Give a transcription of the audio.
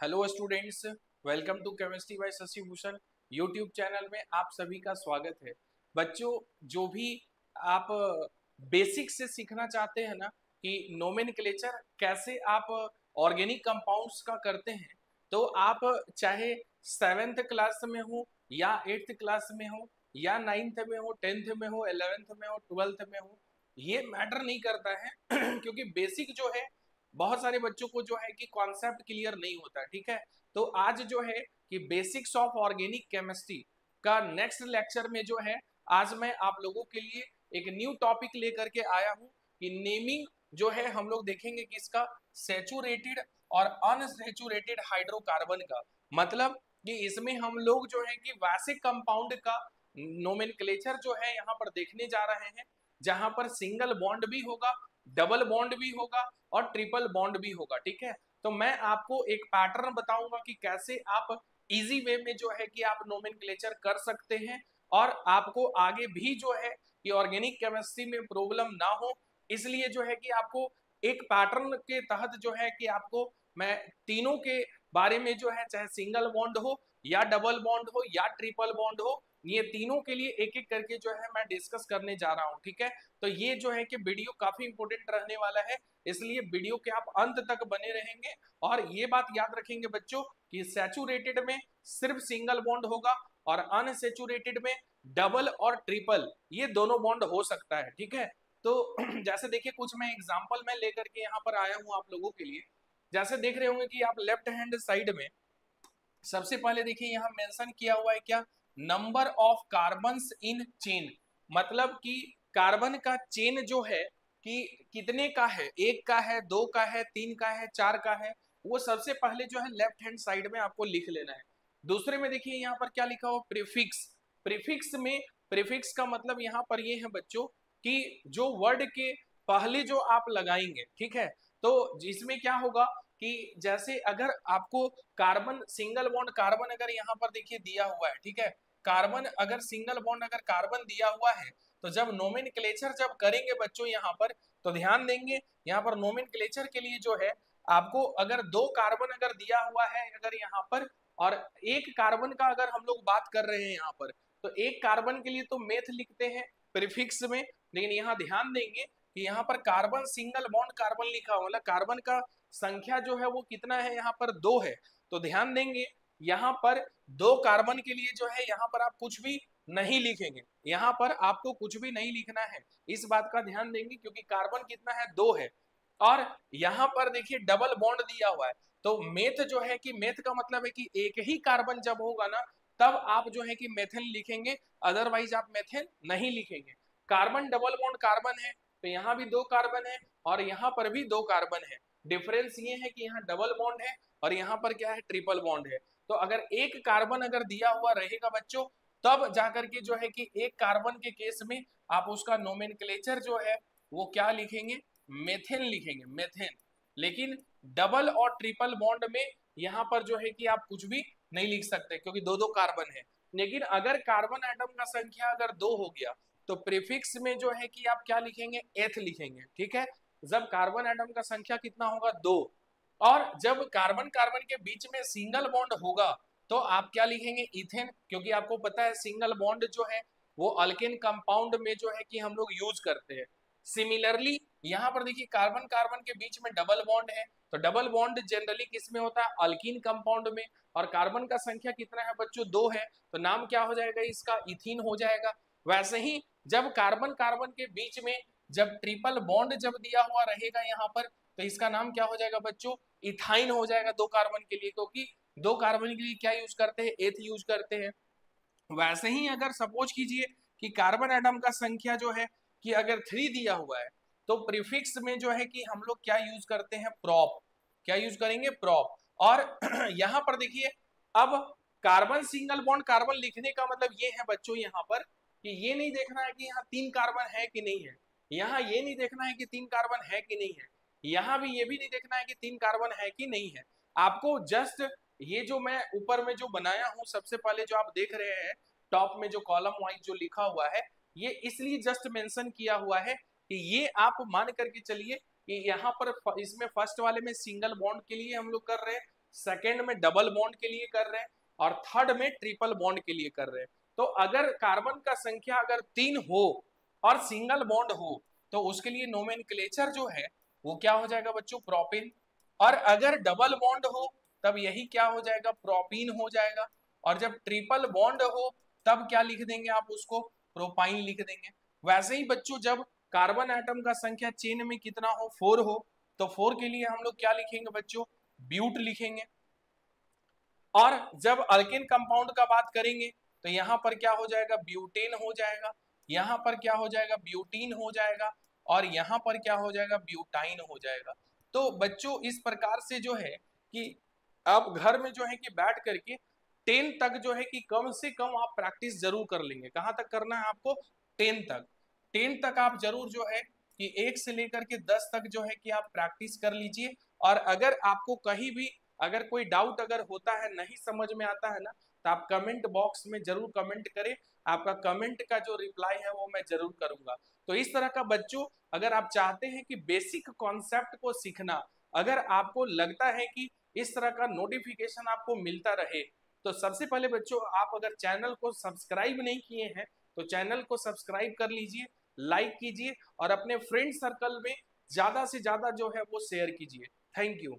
Hello students, welcome to chemistry by Shashi Bhushan YouTube channel में आप सभी का स्वागत है। बच्चों, जो भी आप बेसिक से सीखना चाहते हैं ना कि नोमेनक्लेचर कैसे आप ऑर्गेनिक कंपाउंड्स का करते हैं, तो आप चाहे 7th क्लास में हो या 8th क्लास में हो या 9th में हो, 10th में हो, 11th में हो, 12th में हो, ये मैटर नहीं करता है क्योंकि बेसिक जो है बहुत सारे बच्चों को जो है कि कॉन्सेप्ट क्लियर नहीं होता। ठीक है, तो आज जो है कि बेसिक्स ऑफ ऑर्गेनिक केमिस्ट्री का नेक्स्ट लेक्चर में जो है आज मैं आप लोगों के लिए एक न्यू टॉपिक लेकर के आया हूं कि नेमिंग जो है हम लोग देखेंगे कि इसका सैचुरेटेड और अनसैचुरेटेड हाइड्रोकार्बन का मतलब कि इसमें हम लोग जो है कि वैसे कंपाउंड का नोमेनक्लेचर जो है यहाँ पर देखने जा रहे हैं जहां पर सिंगल बॉन्ड भी होगा, डबल बॉन्ड भी होगा और ट्रिपल बॉन्ड भी होगा। ठीक है, तो मैं आपको एक पैटर्न बताऊंगा कि कैसे आप इजी वे में जो है कि आप नोमेनक्लेचर कर सकते हैं और आपको आगे भी जो है कि ऑर्गेनिक केमिस्ट्री में प्रॉब्लम ना हो, इसलिए जो है कि आपको एक पैटर्न के तहत जो है कि आपको मैं तीनों के बारे में जो है चाहे सिंगल बॉन्ड हो या डबल बॉन्ड हो या ट्रिपल बॉन्ड हो, ये तीनों के लिए एक एक करके जो है मैं डिस्कस करने जा रहा हूं। ठीक है, तो ये जो है कि वीडियो काफी इंपॉर्टेंट रहने वाला है, इसलिए वीडियो के आप अंत तक बने रहेंगे। और ये बात याद रखेंगे बच्चों कि सैचुरेटेड में सिर्फ सिंगल बॉन्ड होगा और अनसैचुरेटेड में डबल और ट्रिपल ये दोनों बॉन्ड हो सकता है। ठीक है, तो जैसे देखिए कुछ मैं एग्जांपल में लेकर के यहाँ पर आया हूँ आप लोगों के लिए। जैसे देख रहे होंगे कि आप लेफ्ट हैंड साइड में सबसे पहले देखिए यहाँ मेंशन किया हुआ है क्या, number of carbons in chain, मतलब कि कार्बन का चेन जो है कि कितने का है, एक का है, दो का है, तीन का है, चार का है, वो सबसे पहले जो है लेफ्ट हैंड साइड में आपको लिख लेना है। दूसरे में देखिए यहाँ पर क्या लिखा हुआ, प्रीफिक्स। प्रीफिक्स में, प्रीफिक्स का मतलब यहाँ पर ये है बच्चों कि जो वर्ड के पहले जो आप लगाएंगे, ठीक है, तो जिसमें क्या होगा कि जैसे अगर आपको कार्बन सिंगल बॉन्ड कार्बन अगर यहाँ पर देखिए दिया हुआ है, ठीक है, कार्बन अगर सिंगल बॉन्ड अगर कार्बन दिया हुआ है, तो जब नोमेनक्लेचर जब करेंगे बच्चों यहाँ पर, तो ध्यान देंगे यहाँ पर नोमेनक्लेचर के लिए जो है आपको अगर दो कार्बन अगर दिया हुआ है अगर यहाँ पर और एक कार्बन का अगर हम लोग बात कर रहे हैं यहाँ पर, तो एक कार्बन के लिए तो मेथ लिखते हैं प्रीफिक्स में, लेकिन यहाँ ध्यान देंगे कि यहाँ पर कार्बन सिंगल बॉन्ड कार्बन लिखा हुआ, मतलब कार्बन का संख्या जो है वो कितना है, यहाँ पर दो है। तो ध्यान देंगे यहाँ पर दो कार्बन के लिए जो है यहाँ पर आप कुछ भी नहीं लिखेंगे, यहाँ पर आपको कुछ भी नहीं लिखना है, इस बात का ध्यान देंगे क्योंकि कार्बन कितना है, दो है। और यहाँ पर देखिए डबल बॉन्ड दिया हुआ है, तो मेथ जो है कि मेथ का मतलब है कि एक ही कार्बन जब होगा ना तब आप जो है कि मेथेन लिखेंगे, अदरवाइज आप मेथेन नहीं लिखेंगे। कार्बन डबल बॉन्ड कार्बन है, तो यहाँ भी दो कार्बन है और यहाँ पर भी दो कार्बन है। डिफरेंस ये है कि यहाँ डबल बॉन्ड है और यहाँ पर क्या है, ट्रिपल बॉन्ड है। तो अगर एक कार्बन अगर दिया हुआ रहेगा बच्चों, तब जाकर के जो है कि एक कार्बन के केस में आप उसका नोमेनक्लेचर जो है वो क्या लिखेंगे, मेथेन लिखेंगे, मेथेन। लेकिन डबल और ट्रिपल बॉन्ड में यहाँ पर जो है कि आप कुछ भी नहीं लिख सकते क्योंकि दो दो कार्बन है। लेकिन अगर कार्बन एटम का संख्या अगर दो हो गया तो प्रीफिक्स में जो है कि आप क्या लिखेंगे, एथ लिखेंगे। ठीक है, जब कार्बन एटम का संख्या कितना होगा, दो, और जब कार्बन कार्बन के बीच में सिंगल बॉन्ड होगा तो आप क्या लिखेंगे, इथेन, क्योंकि आपको पता है सिंगल बॉन्ड जो है वो अल्केन कंपाउंड में जो है कि हम लोग यूज करते हैं। सिमिलरली यहाँ पर देखिए कार्बन कार्बन के बीच में डबल बॉन्ड है, तो डबल बॉन्ड जनरली किस में होता है, अल्कीन कंपाउंड में, और कार्बन का संख्या कितना है बच्चों, दो है, तो नाम क्या हो जाएगा इसका, इथीन हो जाएगा। वैसे ही जब कार्बन कार्बन के बीच में जब ट्रिपल बॉन्ड जब दिया हुआ रहेगा यहाँ पर, तो इसका नाम क्या हो जाएगा बच्चों, इथाइन हो जाएगा दो कार्बन के लिए, क्योंकि दो कार्बन के लिए क्या यूज करते हैं, एथ यूज करते हैं। वैसे ही अगर सपोज कीजिए कि कार्बन एटम का संख्या जो है कि अगर 3 दिया हुआ है, तो प्रीफिक्स में जो है कि हम लोग क्या यूज करते हैं, प्रॉप, क्या यूज करेंगे, प्रॉप। और यहाँ पर देखिए अब कार्बन सिंगल बॉन्ड कार्बन लिखने का मतलब ये है बच्चों यहाँ पर कि ये नहीं देखना है कि यहाँ तीन कार्बन है कि नहीं है, यहाँ ये नहीं देखना है कि तीन कार्बन है कि नहीं है, यहाँ भी ये भी नहीं देखना है कि तीन कार्बन है कि नहीं है। आपको जस्ट ये जो मैं ऊपर में जो बनाया हूं सबसे पहले जो आप देख रहे हैं टॉप में जो कॉलम वाइज जो लिखा हुआ है, ये इसलिए जस्ट मेंशन किया हुआ है कि ये आप मान करके चलिए कि यहाँ पर इसमें फर्स्ट वाले में सिंगल बॉन्ड के लिए हम लोग कर रहे हैं, सेकेंड में डबल बॉन्ड के लिए कर रहे हैं और थर्ड में ट्रिपल बॉन्ड के लिए कर रहे हैं। तो अगर कार्बन का संख्या अगर 3 हो और सिंगल बॉन्ड हो तो उसके लिए नोमेनक्लेचर जो है वो क्या हो जाएगा बच्चों, प्रोपेन। और अगर डबल बॉन्ड हो तब यही क्या हो जाएगा, प्रोपीन हो जाएगा। और जब ट्रिपल बॉन्ड हो तब क्या लिख देंगे आप उसको, प्रोपाइन लिख देंगे। वैसे ही बच्चों जब कार्बन एटम का संख्या चेन में कितना हो, 4 हो, तो 4 के लिए हम लोग क्या लिखेंगे बच्चों, ब्यूट लिखेंगे। और जब अल्केन कंपाउंड का बात करेंगे तो यहाँ पर क्या हो जाएगा, ब्यूटेन हो जाएगा, यहाँ पर क्या हो जाएगा, ब्यूटीन हो जाएगा, और यहाँ पर क्या हो जाएगा, ब्यूटाइन हो जाएगा। तो बच्चों इस प्रकार से जो है कि आप घर में जो है कि बैठ करके 10 तक जो है कि कम से कम आप प्रैक्टिस जरूर कर लेंगे। कहाँ तक करना है आपको, 10 तक। 10 तक आप जरूर जो है कि 1 से लेकर के 10 तक जो है कि आप प्रैक्टिस कर लीजिए। और अगर आपको कहीं भी अगर कोई डाउट अगर होता है, नहीं समझ में आता है ना, तो आप कमेंट बॉक्स में जरूर कमेंट करें। आपका कमेंट का जो रिप्लाई है वो मैं जरूर करूंगा। तो इस तरह का बच्चों अगर आप चाहते हैं कि बेसिक कॉन्सेप्ट को सीखना, अगर आपको लगता है कि इस तरह का नोटिफिकेशन आपको मिलता रहे, तो सबसे पहले बच्चों आप अगर चैनल को सब्सक्राइब नहीं किए हैं तो चैनल को सब्सक्राइब कर लीजिए, लाइक कीजिए और अपने फ्रेंड सर्कल में ज्यादा से ज्यादा जो है वो शेयर कीजिए। Thank you.